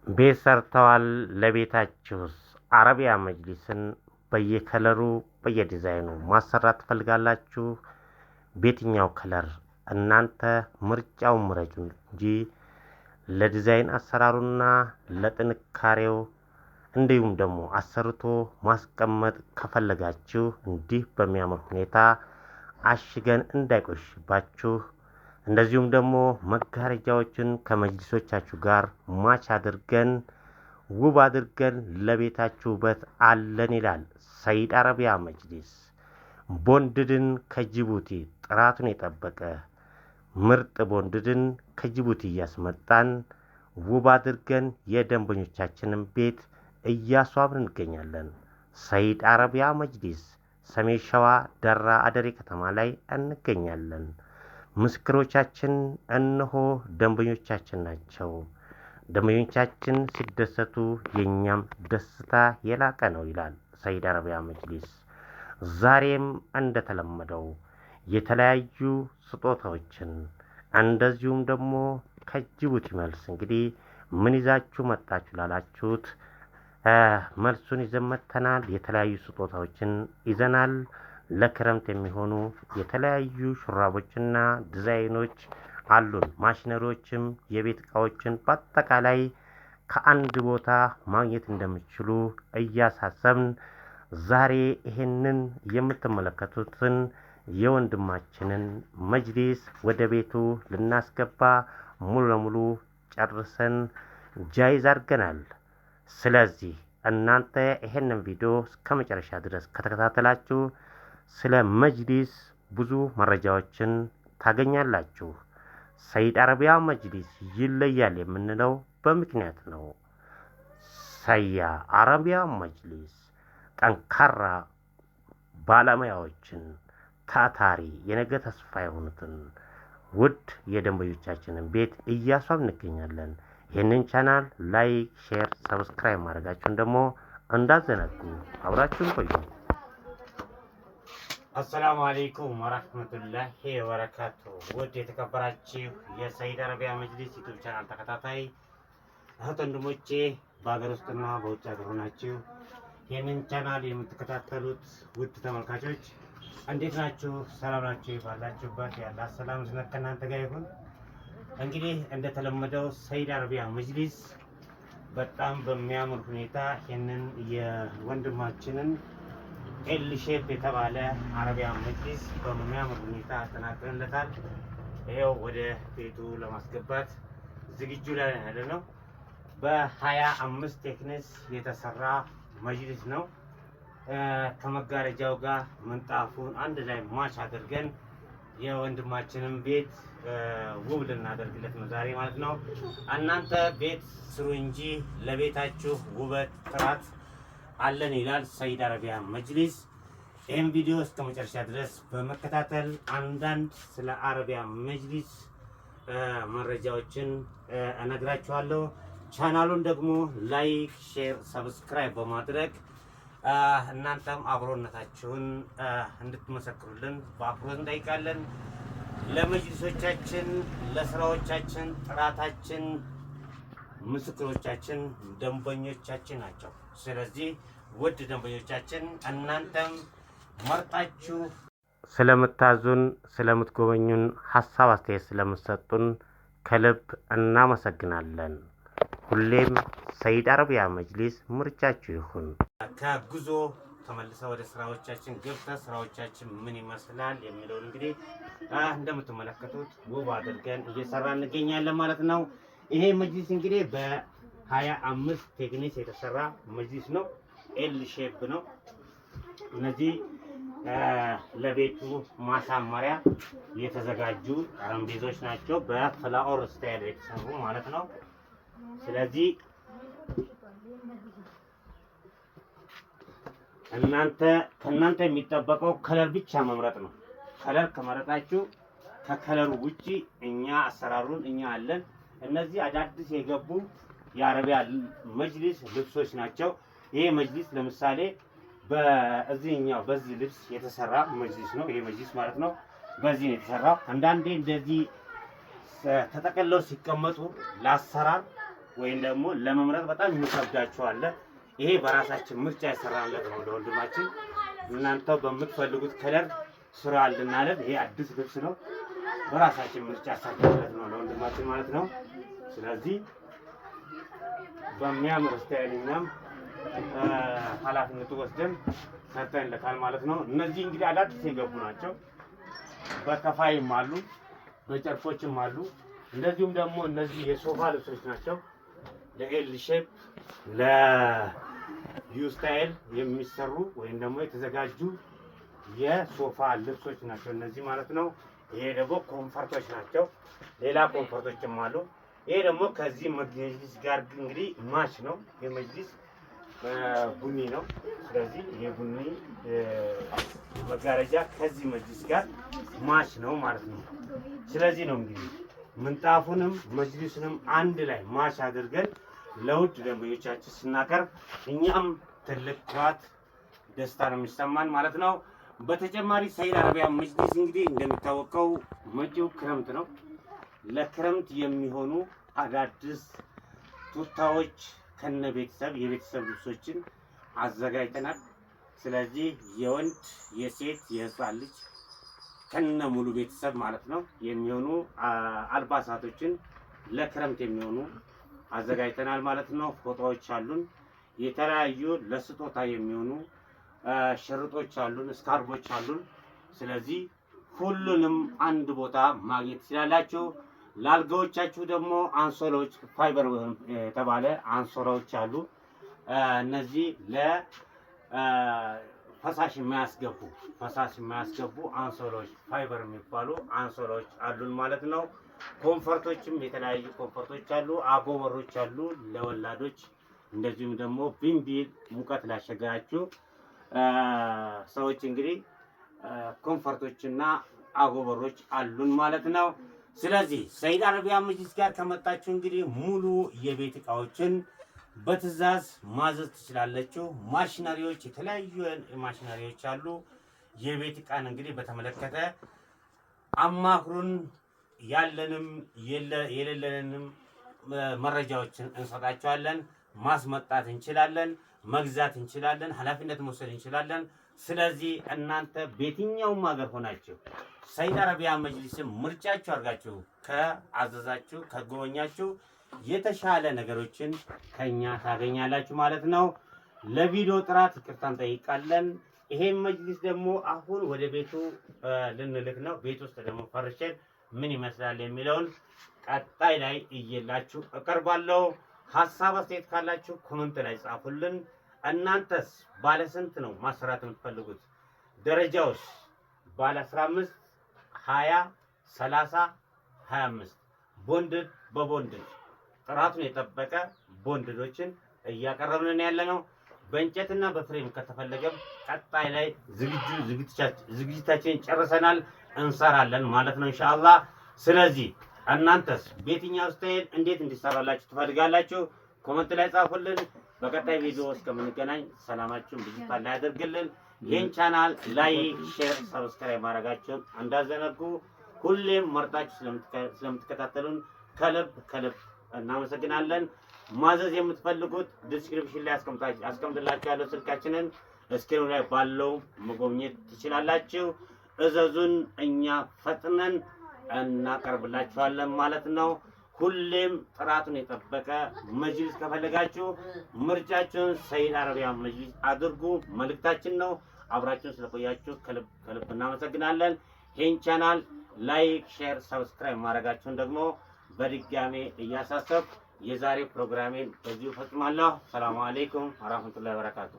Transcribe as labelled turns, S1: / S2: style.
S1: ቤት ሰርተዋል። ለቤታችሁስ አረቢያ መጅሊስን በየከለሩ በየዲዛይኑ ማሰራት ትፈልጋላችሁ? በየትኛው ከለር እናንተ ምርጫውን ምረጡ እንጂ ለዲዛይን አሰራሩና ለጥንካሬው እንዲሁም ደግሞ አሰርቶ ማስቀመጥ ከፈለጋችሁ እንዲህ በሚያምር ሁኔታ አሽገን እንዳይቆሽባችሁ እንደዚሁም ደግሞ መጋረጃዎችን ከመጅሊሶቻችሁ ጋር ማች አድርገን ውብ አድርገን ለቤታችሁ ውበት አለን ይላል ሰይድ አረቢያ መጅሊስ። ቦንድድን ከጅቡቲ ጥራቱን የጠበቀ ምርጥ ቦንድድን ከጅቡቲ እያስመጣን ውብ አድርገን የደንበኞቻችንን ቤት እያስዋብን እንገኛለን። ሰይድ አረቢያ መጅሊስ ሰሜን ሸዋ ደራ አደሬ ከተማ ላይ እንገኛለን። ምስክሮቻችን እነሆ ደንበኞቻችን ናቸው። ደንበኞቻችን ሲደሰቱ የኛም ደስታ የላቀ ነው ይላል ሰይድ አረቢያ መጅሊስ። ዛሬም እንደተለመደው የተለያዩ ስጦታዎችን እንደዚሁም ደግሞ ከጅቡቲ መልስ እንግዲህ ምን ይዛችሁ መጣችሁ ላላችሁት መልሱን ይዘን መጥተናል። የተለያዩ ስጦታዎችን ይዘናል። ለክረምት የሚሆኑ የተለያዩ ሹራቦችና ዲዛይኖች አሉን። ማሽነሪዎችም የቤት እቃዎችን በአጠቃላይ ከአንድ ቦታ ማግኘት እንደምትችሉ እያሳሰብን ዛሬ ይሄንን የምትመለከቱትን የወንድማችንን መጅሊስ ወደ ቤቱ ልናስገባ ሙሉ ለሙሉ ጨርሰን ጃይዝ አድርገናል። ስለዚህ እናንተ ይሄንን ቪዲዮ እስከመጨረሻ ድረስ ከተከታተላችሁ ስለ መጅሊስ ብዙ መረጃዎችን ታገኛላችሁ። ሰይድ አረቢያ መጅሊስ ይለያል የምንለው በምክንያት ነው። ሰያ አረቢያ መጅሊስ ጠንካራ ባለሙያዎችን ታታሪ የነገ ተስፋ የሆኑትን ውድ የደንበኞቻችንን ቤት እያስዋብ እንገኛለን። ይህንን ቻናል ላይክ፣ ሼር፣ ሰብስክራይብ ማድረጋችሁን ደግሞ እንዳዘነጉ። አብራችሁን ቆዩ። አሰላሙ አለይኩም ወራህመቱላሂ ወበረካቱ። ውድ የተከበራችሁ የሰይድ አረቢያ መጅሊስ ዩቲዩብ ቻናል ተከታታይ እህት ወንድሞቼ በሀገር ውስጥና በውጭ ሀገር ሆናችሁ ይህንን ቻናል የምትከታተሉት ውድ ተመልካቾች እንዴት ናችሁ? ሰላም ናችሁ? ባላችሁበት ያለ ሰላም ዝነት ከእናንተ ጋር ይሁን። እንግዲህ እንደተለመደው ሰይድ አረቢያ መጅሊስ በጣም በሚያምር ሁኔታ ይህንን የወንድማችንን ኤል ሼፕ የተባለ አረቢያ መጅሊስ በሚያምር ሁኔታ አጠናቅረንለታል። ይሄው ወደ ቤቱ ለማስገባት ዝግጁ ላይ ያለ ነው። በ25 ቴክኒስ የተሰራ መጅሊስ ነው። ከመጋረጃው ጋር ምንጣፉን አንድ ላይ ማች አድርገን የወንድማችንን ቤት ውብ ልናደርግለት ነው ዛሬ ማለት ነው። እናንተ ቤት ስሩ እንጂ ለቤታችሁ ውበት ጥራት አለን ይላል ሰይድ አረቢያ መጅሊስ። ይህን ቪዲዮ እስከ መጨረሻ ድረስ በመከታተል አንዳንድ ስለ አረቢያ መጅሊስ መረጃዎችን እነግራችኋለሁ። ቻናሉን ደግሞ ላይክ፣ ሼር፣ ሰብስክራይብ በማድረግ እናንተም አብሮነታችሁን እንድትመሰክሩልን በአክብሮት እንጠይቃለን። ለመጅሊሶቻችን ለስራዎቻችን ጥራታችን ምስክሮቻችን ደንበኞቻችን ናቸው። ስለዚህ ውድ ደንበኞቻችን እናንተም መርጣችሁ ስለምታዙን፣ ስለምትጎበኙን፣ ሀሳብ አስተያየት ስለምትሰጡን ከልብ እናመሰግናለን። ሁሌም ሰይድ አረቢያ መጅሊስ ምርጫችሁ ይሁን። ከጉዞ ተመልሰው ወደ ስራዎቻችን ገብተን ስራዎቻችን ምን ይመስላል የሚለውን እንግዲህ እንደምትመለከቱት ውብ አድርገን እየሰራ እንገኛለን ማለት ነው። ይሄ መጅሊስ እንግዲህ በ25 ቴክኒስ የተሰራ መጅሊስ ነው። ኤል ሼፕ ነው። እነዚህ ለቤቱ ማሳመሪያ የተዘጋጁ ጠረጴዛዎች ናቸው። በፍላወር ስታይል የተሰሩ ማለት ነው። ስለዚህ ከእናንተ የሚጠበቀው ከለር ብቻ መምረጥ ነው። ከለር ከመረጣችሁ ከከለሩ ውጪ እኛ አሰራሩን እኛ አለን። እነዚህ አዳዲስ የገቡ የአረቢያ መጅሊስ ልብሶች ናቸው። ይሄ መጅሊስ ለምሳሌ በዚህ ልብስ የተሰራ መጅሊስ ነው። ይሄ መጅሊስ ማለት ነው። በዚህ ነው የተሰራው። አንዳንዴ እንደዚህ ተጠቅልለው ሲቀመጡ ለአሰራር ወይም ደግሞ ለመምረጥ በጣም የሚከብዳችሁ አለ። ይሄ በራሳችን ምርጫ ያሰራለት ነው ለወንድማችን። እናንተ በምትፈልጉት ከለር ስራ አልናለን። ይሄ አዲስ ልብስ ነው፣ በራሳችን ምርጫ ያሰራለት ነው ለወንድማችን ማለት ነው። ስለዚህ በሚያምር ስታይል እኛም ኃላፊነቱ ወስደን ሰርተንለታል ማለት ነው። እነዚህ እንግዲህ አዳዲስ የገቡ ናቸው። በከፋይም አሉ፣ በጨርቆችም አሉ። እንደዚሁም ደግሞ እነዚህ የሶፋ ልብሶች ናቸው። ለኤል ሼፕ ለዩ ስታይል የሚሰሩ ወይም ደግሞ የተዘጋጁ የሶፋ ልብሶች ናቸው እነዚህ ማለት ነው። ይሄ ደግሞ ኮምፈርቶች ናቸው። ሌላ ኮምፈርቶችም አሉ። ይሄ ደግሞ ከዚህ መጅሊስ ጋር እንግዲህ ማች ነው። የመጅሊስ ቡኒ ነው። ስለዚህ የቡኒ መጋረጃ ከዚህ መጅሊስ ጋር ማች ነው ማለት ነው። ስለዚህ ነው እንግዲህ ምንጣፉንም መጅሊሱንም አንድ ላይ ማች አድርገን ለውድ ደንበኞቻችን ስናቀርብ እኛም ትልቅ ኩራት ደስታ ነው የሚሰማን ማለት ነው። በተጨማሪ ሰይድ አረቢያ መጅሊስ እንግዲህ እንደሚታወቀው መጪው ክረምት ነው። ለክረምት የሚሆኑ አዳዲስ ቱታዎች ከነ ቤተሰብ የቤተሰብ ልብሶችን አዘጋጅተናል። ስለዚህ የወንድ የሴት የህፃን ልጅ ከነ ሙሉ ቤተሰብ ማለት ነው የሚሆኑ አልባሳቶችን ለክረምት የሚሆኑ አዘጋጅተናል ማለት ነው። ፎጣዎች አሉን። የተለያዩ ለስጦታ የሚሆኑ ሽርጦች አሉን፣ ስካርቦች አሉን። ስለዚህ ሁሉንም አንድ ቦታ ማግኘት ትችላላችሁ። ለአልጋዎቻችሁ ደግሞ አንሶላዎች ፋይበር የተባለ አንሶላዎች አሉ። እነዚህ ለፈሳሽ የማያስገቡ አንሶላዎች ፋይበር የሚባሉ አንሶላዎች አሉን ማለት ነው። ኮምፈርቶችም የተለያዩ ኮምፈርቶች አሉ። አጎበሮች አሉ ለወላዶች። እንደዚሁም ደግሞ ቢምቢ ሙቀት ላስቸገራችሁ ሰዎች እንግዲህ ኮምፈርቶችና አጎበሮች አሉን ማለት ነው። ስለዚህ ሰይድ አረቢያ መጅሊስ ጋር ከመጣችሁ እንግዲህ ሙሉ የቤት እቃዎችን በትዕዛዝ ማዘዝ ትችላለችሁ። ማሽነሪዎች፣ የተለያዩ ማሽነሪዎች አሉ። የቤት እቃን እንግዲህ በተመለከተ አማክሩን። ያለንም የሌለንም መረጃዎችን እንሰጣቸዋለን። ማስመጣት እንችላለን፣ መግዛት እንችላለን፣ ኃላፊነት መውሰድ እንችላለን። ስለዚህ እናንተ በየትኛውም ሀገር ሆናችሁ ሰይድ አረቢያ መጅሊስን ምርጫችሁ አድርጋችሁ ከአዘዛችሁ ከጎበኛችሁ የተሻለ ነገሮችን ከኛ ታገኛላችሁ ማለት ነው። ለቪዲዮ ጥራት ይቅርታ እንጠይቃለን። ይሄን መጅሊስ ደግሞ አሁን ወደ ቤቱ ልንልክ ነው። ቤት ውስጥ ደግሞ ፈርሸን ምን ይመስላል የሚለውን ቀጣይ ላይ እየላችሁ እቀርባለሁ። ሀሳብ አስተያየት ካላችሁ ኮሜንት ላይ ጻፉልን። እናንተስ ባለ ስንት ነው ማሰራት የምትፈልጉት? ደረጃውስ ባለ 15፣ 20፣ 30፣ 25 ቦንድድ በቦንድድ ጥራቱን የጠበቀ ቦንድዶችን እያቀረብን ያለ ነው። በእንጨትና በፍሬም ከተፈለገም ቀጣይ ላይ ዝግጅታችንን ጨርሰናል፣ እንሰራለን ማለት ነው ኢንሻአላህ። ስለዚህ እናንተስ በየትኛው ስታይል እንዴት እንዲሰራላችሁ ትፈልጋላችሁ? ኮሜንት ላይ ጻፉልን። በቀጣይ ቪዲዮ እስከምንገናኝ ሰላማችሁን ብዙ ታላ ያደርግልን። ይህን ቻናል ላይክ፣ ሼር፣ ሰብስክራይብ ማድረጋችሁን እንዳዘነጉ። ሁሌም መርጣችሁ ስለምትከታተሉን ከልብ እናመሰግናለን። ማዘዝ የምትፈልጉት ዲስክሪፕሽን ላይ አስቀምጥላችኋለሁ ስልካችንን። እስክሪኑ ላይ ባለው መጎብኘት ትችላላችሁ። እዘዙን፣ እኛ ፈጥነን እናቀርብላችኋለን ማለት ነው። ሁሌም ጥራቱን የጠበቀ መጅሊስ ከፈለጋችሁ ምርጫችሁን ሰይድ አረቢያ መጅሊስ አድርጉ መልእክታችን ነው። አብራችሁን ስለቆያችሁ ከልብ እናመሰግናለን። ይህን ቻናል ላይክ፣ ሼር፣ ሰብስክራይብ ማድረጋችሁን ደግሞ በድጋሜ እያሳሰብኩ የዛሬ ፕሮግራሜን በዚሁ ፈጽማለሁ። ሰላም አለይኩም ወራህመቱላሂ ወበረካቱ።